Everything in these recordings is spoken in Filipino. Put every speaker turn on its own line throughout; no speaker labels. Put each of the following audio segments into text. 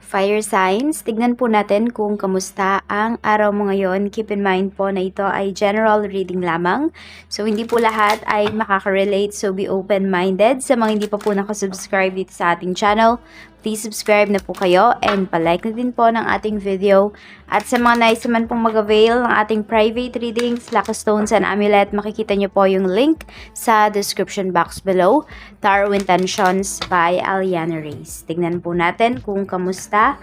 Fire signs, tignan po natin kung kamusta ang araw mo ngayon. Keep in mind po na ito ay general reading lamang. So, hindi po lahat ay makaka-relate. So, be open-minded. Sa mga hindi pa po nakasubscribe dito sa ating channel, please subscribe na po kayo and palike na din po ng ating video. At sa mga nais naman pong mag-avail ng ating private readings, Lucky Stones and Amulet, makikita nyo po yung link sa description box below. Tarot Intentions by Aliana Reyes. Tignan po natin kung kamusta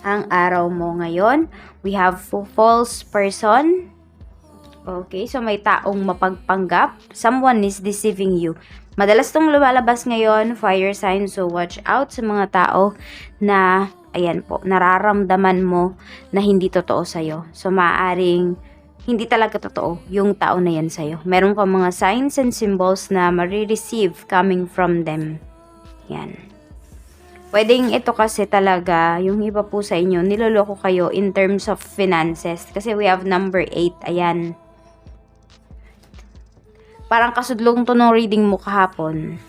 ang araw mo ngayon. We have false person. Okay, so may taong mapagpanggap. Someone is deceiving you. Madalas tong lumalabas ngayon, fire sign. So watch out sa mga tao na, ayan po, nararamdaman mo na hindi totoo sa'yo. So maaaring hindi talaga totoo yung tao na yan sa'yo. Meron ka mga signs and symbols na marireceive coming from them. Yan. Pwedeng ito kasi talaga, yung iba po sa inyo, niloloko kayo in terms of finances. Kasi we have number 8, ayan. Parang kasudlong to ng reading mo kahapon.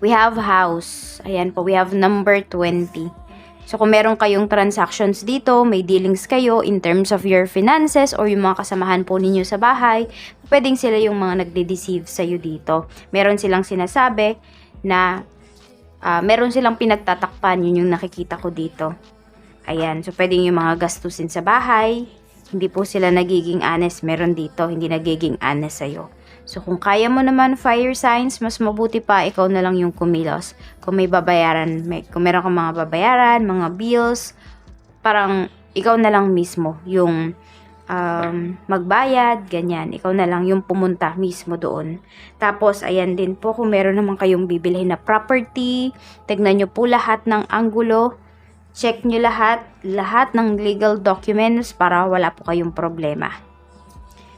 We have house. Ayan po, we have number 20. So, kung meron kayong transactions dito, may dealings kayo in terms of your finances or yung mga kasamahan po ninyo sa bahay, pwedeng sila yung mga nagde-deceive sa'yo dito. Meron silang sinasabi na meron silang pinagtatakpan, yun yung nakikita ko dito. Ayan, so pwedeng yung mga gastusin sa bahay, hindi po sila nagiging honest. Meron dito, hindi nagiging honest sa'yo. So, kung kaya mo naman fire signs, mas mabuti pa ikaw na lang yung kumilos. Kung may babayaran, kung meron kang mga babayaran, mga bills, parang ikaw na lang mismo yung magbayad, ganyan. Ikaw na lang yung pumunta mismo doon. Tapos, ayan din po, kung meron naman kayong bibilhin na property, tignan nyo po lahat ng anggulo. Check nyo lahat ng legal documents para wala po kayong problema.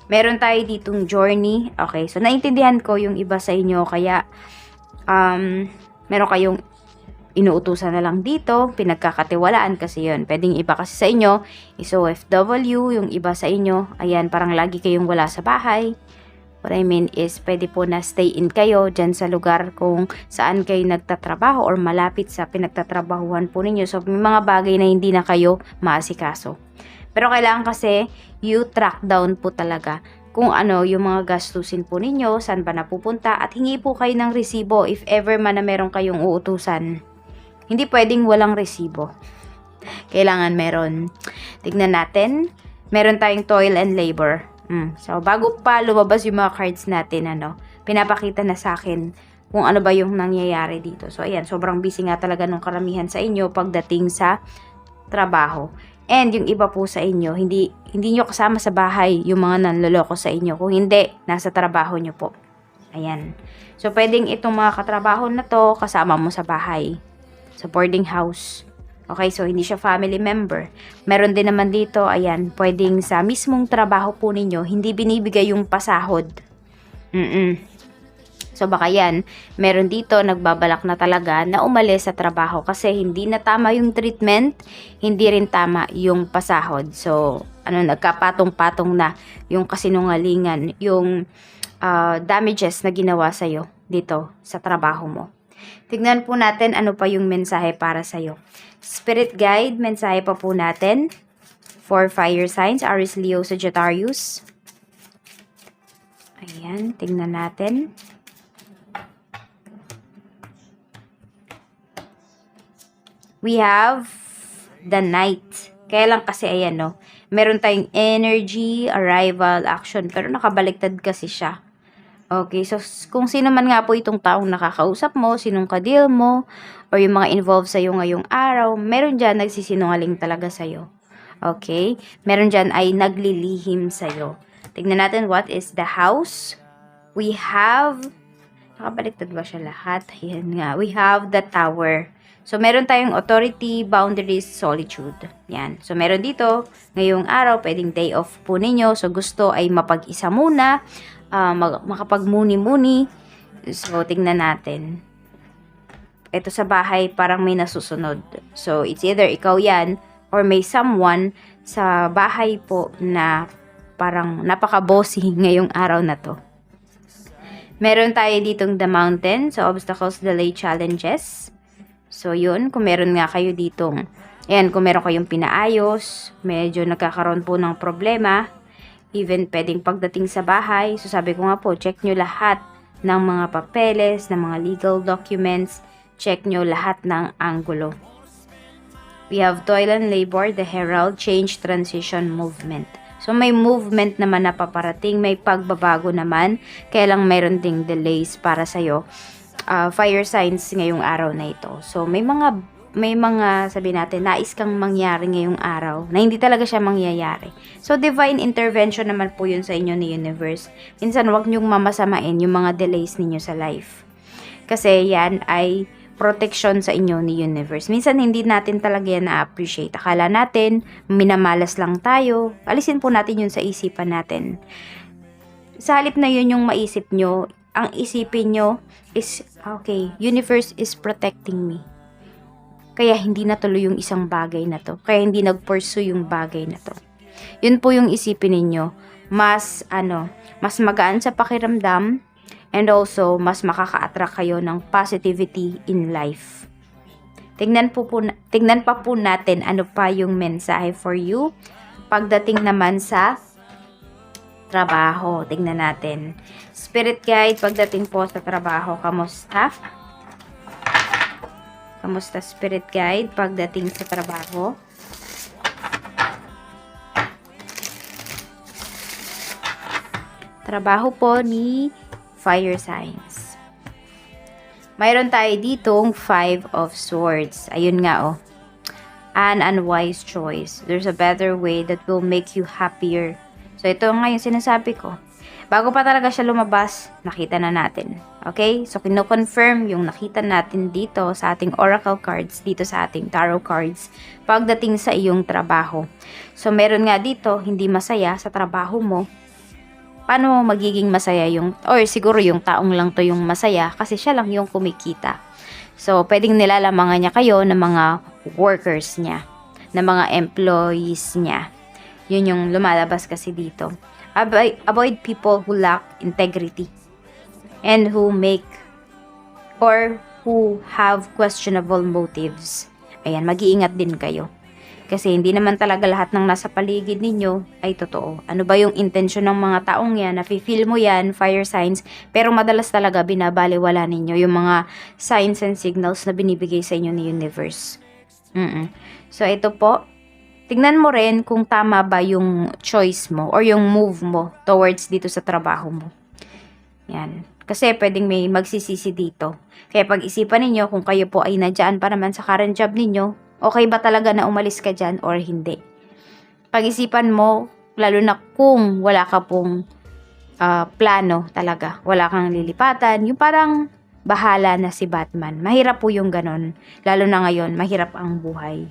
Meron tayo ditong journey. Okay, so naintindihan ko yung iba sa inyo, kaya meron kayong inuutusan na lang dito, pinagkakatiwalaan kasi yun. Pwedeng iba kasi sa inyo is OFW, yung iba sa inyo, ayan, parang lagi kayong wala sa bahay. What I mean is, pwede po na stay in kayo dyan sa lugar kung saan kayo nagtatrabaho or malapit sa pinagtatrabahuhan po ninyo. So, may mga bagay na hindi na kayo maasikaso. Pero kailangan kasi you track down po talaga kung ano yung mga gastusin po ninyo, saan ba napupunta, at hingi po kayo ng resibo if ever man na meron kayong uutusan. Hindi pwedeng walang resibo. Kailangan meron. Tignan natin. Meron tayong toil and labor. So, bago pa lumabas yung mga cards natin, pinapakita na sa akin kung ano ba yung nangyayari dito. So, ayan, sobrang busy nga talaga nung karamihan sa inyo pagdating sa trabaho. And yung iba po sa inyo, hindi nyo kasama sa bahay yung mga nanloloko sa inyo. Kung hindi, nasa trabaho nyo po. Ayan. So, pwedeng itong mga katrabaho na to, kasama mo sa bahay. Sa boarding house. Okay, so hindi siya family member. Meron din naman dito, ayan, pwedeng sa mismong trabaho po ninyo, hindi binibigay yung pasahod. So baka yan, meron dito nagbabalak na talaga na umalis sa trabaho kasi hindi na tama yung treatment, hindi rin tama yung pasahod. So, nagkapatong-patong na yung kasinungalingan, yung damages na ginawa sa'yo dito sa trabaho mo. Tignan po natin ano pa yung mensahe para sa'yo. Spirit guide, mensahe pa po natin for fire signs, Aries, Leo, Sagittarius. Ayan, tignan natin. We have the Knight. Kaya lang kasi ayan, meron tayong energy, arrival, action, pero nakabaliktad kasi siya. Okay, so kung sino man nga po itong taong nakakausap mo, sinong ka-deal mo, or yung mga involved sa'yo ngayong araw, meron dyan nagsisinungaling talaga sa'yo. Okay? Meron dyan ay naglilihim sa'yo. Tignan natin what is the house. We have, nakabaliktad ba siya lahat? Ayan nga, we have the Tower. So, meron tayong authority, boundaries, solitude. Yan. So, meron dito, ngayong araw, pwedeng day off po ninyo. So, gusto ay mapag-isa muna, makapagmuni-muni. So, tingnan natin. Ito sa bahay, parang may nasusunod. So, it's either ikaw yan, or may someone sa bahay po na parang napaka-bossy ngayong araw na to. Meron tayo ditong the mountain. So, obstacles, delay, challenges. So, yun, kung meron nga kayo ditong, ayan, kung meron kayong pinaayos, medyo nagkakaroon po ng problema, even pwedeng pagdating sa bahay, so sabi ko nga po, check nyo lahat ng mga papeles, ng mga legal documents, check nyo lahat ng anggulo. We have toil and labor, the herald, change, transition, movement. So, may movement naman na paparating, may pagbabago naman, kaya lang mayroon ding delays para sa'yo. Fire signs ngayong araw na ito. So, may mga sabi natin, nais kang mangyari ngayong araw na hindi talaga siya mangyayari. So, divine intervention naman po yun sa inyo ni universe. Minsan, wag nyong mamasamain yung mga delays ninyo sa life. Kasi yan ay protection sa inyo ni universe. Minsan, hindi natin talaga yan na-appreciate. Akala natin, minamalas lang tayo. Alisin po natin yun sa isipan natin. Sa halip na yun yung maisip nyo, ang isipin nyo is, okay, universe is protecting me. Kaya hindi natuloy yung isang bagay na to. Kaya hindi nag-pursue yung bagay na to. Yun po yung isipin ninyo. Mas magaan sa pakiramdam, and also, mas makaka-attract kayo ng positivity in life. Tignan pa po natin ano pa yung mensahe for you. Pagdating naman sa trabaho, tignan natin. Spirit guide, pagdating po sa trabaho, kamusta? Kamusta spirit guide, pagdating sa trabaho? Trabaho po ni fire signs. Mayroon tayo ditong 5 of swords. Ayun nga, oh. An unwise choice. There's a better way that will make you happier. So, ito nga yung sinasabi ko. Bago pa talaga siya lumabas, nakita na natin. Okay? So, kino-confirm yung nakita natin dito sa ating oracle cards, dito sa ating tarot cards, pagdating sa iyong trabaho. So, meron nga dito, hindi masaya sa trabaho mo. Paano magiging masaya or siguro yung taong lang to yung masaya kasi siya lang yung kumikita. So, pwedeng nilalamangan niya kayo ng mga workers niya, ng mga employees niya. Yun yung lumalabas kasi dito. Avoid people who lack integrity and who have questionable motives. Ayan, mag-iingat din kayo. Kasi hindi naman talaga lahat ng nasa paligid ninyo ay totoo. Ano ba yung intensyon ng mga taong yan? Nafe-feel mo yan, fire signs, pero madalas talaga binabaliwala ninyo yung mga signs and signals na binibigay sa inyo ni universe. So, ito po, tignan mo rin kung tama ba yung choice mo or yung move mo towards dito sa trabaho mo. Yan. Kasi pwedeng may magsisisi dito. Kaya pag-isipan ninyo kung kayo po ay nadyan pa naman sa current job ninyo, okay ba talaga na umalis ka dyan or hindi? Pag-isipan mo, lalo na kung wala ka pong plano talaga, wala kang lilipatan, yung parang bahala na si Batman. Mahirap po yung ganon. Lalo na ngayon, mahirap ang buhay.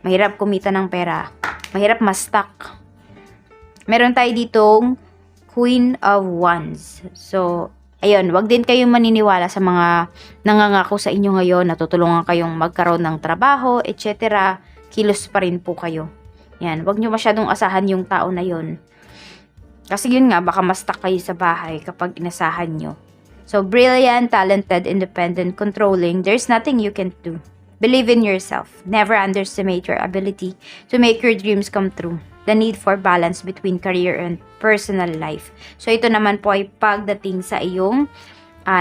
Mahirap kumita ng pera. Mahirap ma-stuck. Meron tayo ditong Queen of Wands. So, ayun, wag din kayong maniniwala sa mga nangangako sa inyo ngayon na tutulungan kayong magkaroon ng trabaho, etc. Kilos pa rin po kayo. Yan, wag nyo masyadong asahan yung tao na yon. Kasi yun nga, baka ma-stuck kayo sa bahay kapag inasahan nyo. So, brilliant, talented, independent, controlling, there's nothing you can do. Believe in yourself. Never underestimate your ability to make your dreams come true. The need for balance between career and personal life. So, ito naman po ay pagdating sa iyong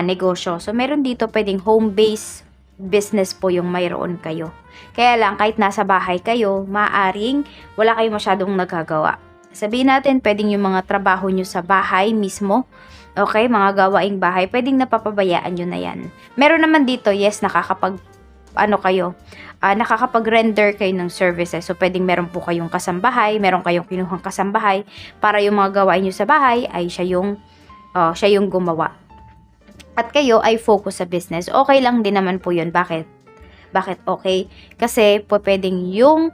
negosyo. So, meron dito pwedeng home-based business po yung mayroon kayo. Kaya lang, kahit nasa bahay kayo, maaring wala kayong masyadong nagagawa. Sabihin natin, pwedeng yung mga trabaho nyo sa bahay mismo, okay, mga gawaing bahay, pwedeng napapabayaan nyo na yan. Meron naman dito, yes, nakakapag-render kayo ng services. So, pwedeng meron po kayong kasambahay, meron kayong kinuhang kasambahay para yung mga gawain nyo sa bahay ay siya yung gumawa. At kayo ay focus sa business. Okay lang din naman po yun. Bakit? Bakit okay? Kasi po pwedeng yung,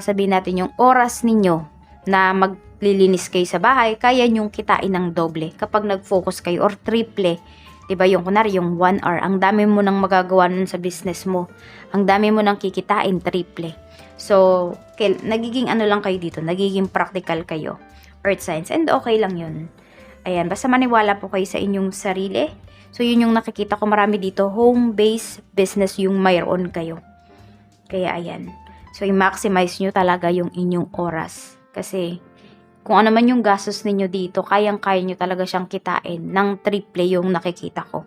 sabihin natin yung oras ninyo na maglilinis kayo sa bahay, kaya nyong kitain ng doble kapag nag-focus kayo or triple. Diba yung kunwari yung 1 hour, ang dami mo nang magagawa nun sa business mo. Ang dami mo nang kikitain, triple. So, nagiging lang kayo dito, nagiging practical kayo. Earth signs, and okay lang yun. Ayan, basta maniwala po kayo sa inyong sarili. So, yun yung nakikita ko marami dito. Home-based business yung mayroon kayo. Kaya, ayan. So, i-maximize nyo talaga yung inyong oras. Kasi, kung ano man yung gastos ninyo dito, kayang-kaya nyo talaga siyang kitain ng triple yung nakikita ko.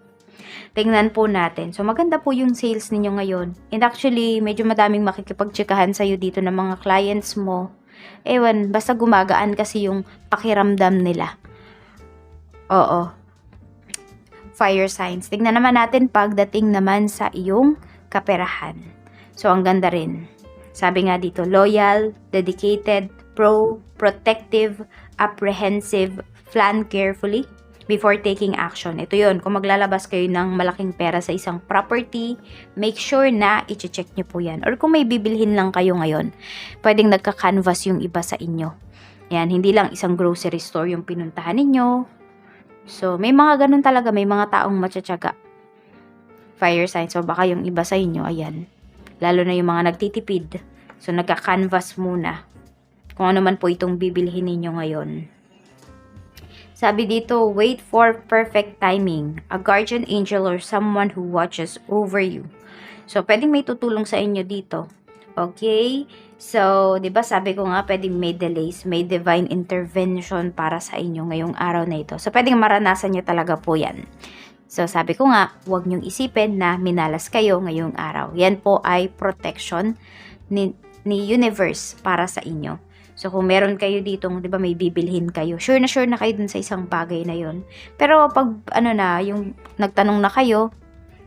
Tingnan po natin. So, maganda po yung sales ninyo ngayon. And actually, medyo madaming makikipagtsikahan sa'yo dito ng mga clients mo. Ewan, basta gumagaan kasi yung pakiramdam nila. Oo. Fire signs. Tingnan naman natin pagdating naman sa iyong kaperahan. So, ang ganda rin. Sabi nga dito, loyal, dedicated, protective, apprehensive, plan carefully before taking action. Ito yun, kung maglalabas kayo ng malaking pera sa isang property, make sure na i-check nyo po yan. Or kung may bibilhin lang kayo ngayon, pwedeng nagka-canvas yung iba sa inyo. Yan, hindi lang isang grocery store yung pinuntahan ninyo. So, may mga ganun talaga, may mga taong matsyatsaga. Fire sign. So, baka yung iba sa inyo, ayan. Lalo na yung mga nagtitipid. So, nagka-canvas muna. Kung ano man po itong bibilhin ninyo ngayon. Sabi dito, wait for perfect timing. A guardian angel or someone who watches over you. So, pwedeng may tutulong sa inyo dito. Okay? So, di ba sabi ko nga, pwedeng may delays, may divine intervention para sa inyo ngayong araw na ito. So, pwedeng maranasan nyo talaga po yan. So, sabi ko nga, huwag nyong isipin na minalas kayo ngayong araw. Yan po ay protection ni universe para sa inyo. So, kung meron kayo ditong, di ba, may bibilhin kayo, sure na kayo dun sa isang bagay na yun. Pero, pag, yung nagtanong na kayo,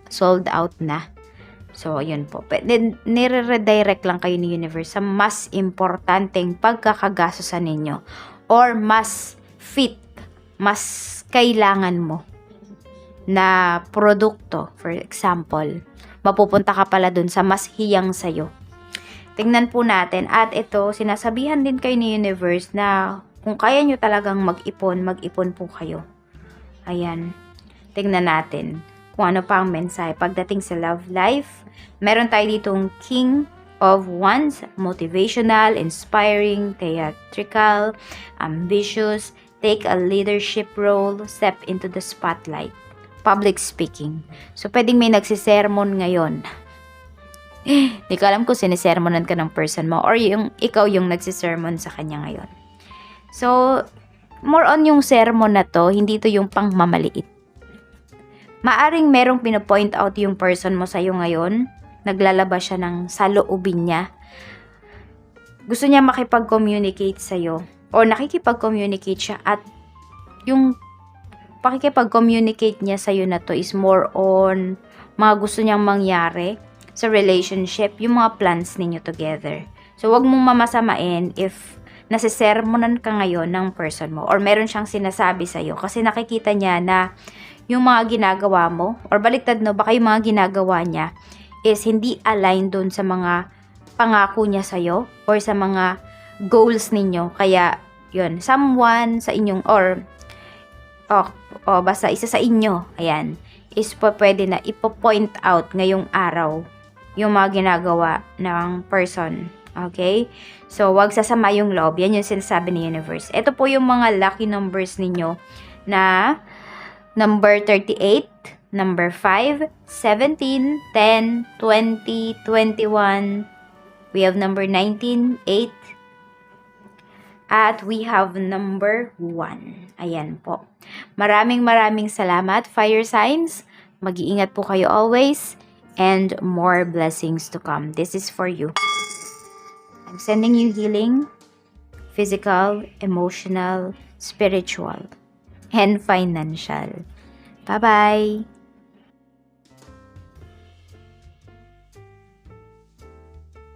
sold out na. So, yun po. Nire-redirect lang kayo ni universe sa mas importanteng pagkakagastosan ninyo. Or mas fit, mas kailangan mo na produkto. For example, mapupunta ka pala dun sa mas hiyang sayo. Tingnan po natin. At ito, sinasabihan din kayo ni universe na kung kaya nyo talagang mag-ipon po kayo. Ayan. Tingnan natin kung ano pa ang mensahe pagdating sa love life. Meron tayo ditong King of Wands, motivational, inspiring, theatrical, ambitious, take a leadership role, step into the spotlight, public speaking. So, pwedeng may nagsisermon ngayon. Hindi ko alam kung sinisermonan ka ng person mo or ikaw yung nagsisermon sa kanya ngayon. So, more on yung sermon na to, hindi to yung pang mamaliit. Maaring merong pinapoint out yung person mo sa'yo ngayon, naglalabas siya ng saloobin niya. Gusto niya makipag-communicate sa'yo o nakikipag-communicate siya at yung pakikipag-communicate niya sa'yo na to is more on mga gusto niyang mangyari sa relationship, yung mga plans ninyo together. So, wag mong mamasamain if nasisermonan ka ngayon ng person mo or meron siyang sinasabi sa'yo kasi nakikita niya na yung mga ginagawa mo, or baliktad no, baka yung mga ginagawa niya is hindi aligned doon sa mga pangako niya sa'yo or sa mga goals ninyo. Kaya, yun, someone sa inyong, or basta isa sa inyo, ayan, is pwede na ipo-point out ngayong araw yung mga ginagawa ng person. Okay? So, wag sasama yung loob. Yan yung sinasabi ni universe. Ito po yung mga lucky numbers ninyo na number 38, number 5, 17, 10, 20, 21. We have number 19, 8. At we have number 1. Ayan po. Maraming salamat, fire signs. Mag-iingat po kayo always. And more blessings to come. This is for you. I'm sending you healing, physical, emotional, spiritual, and financial. Bye-bye!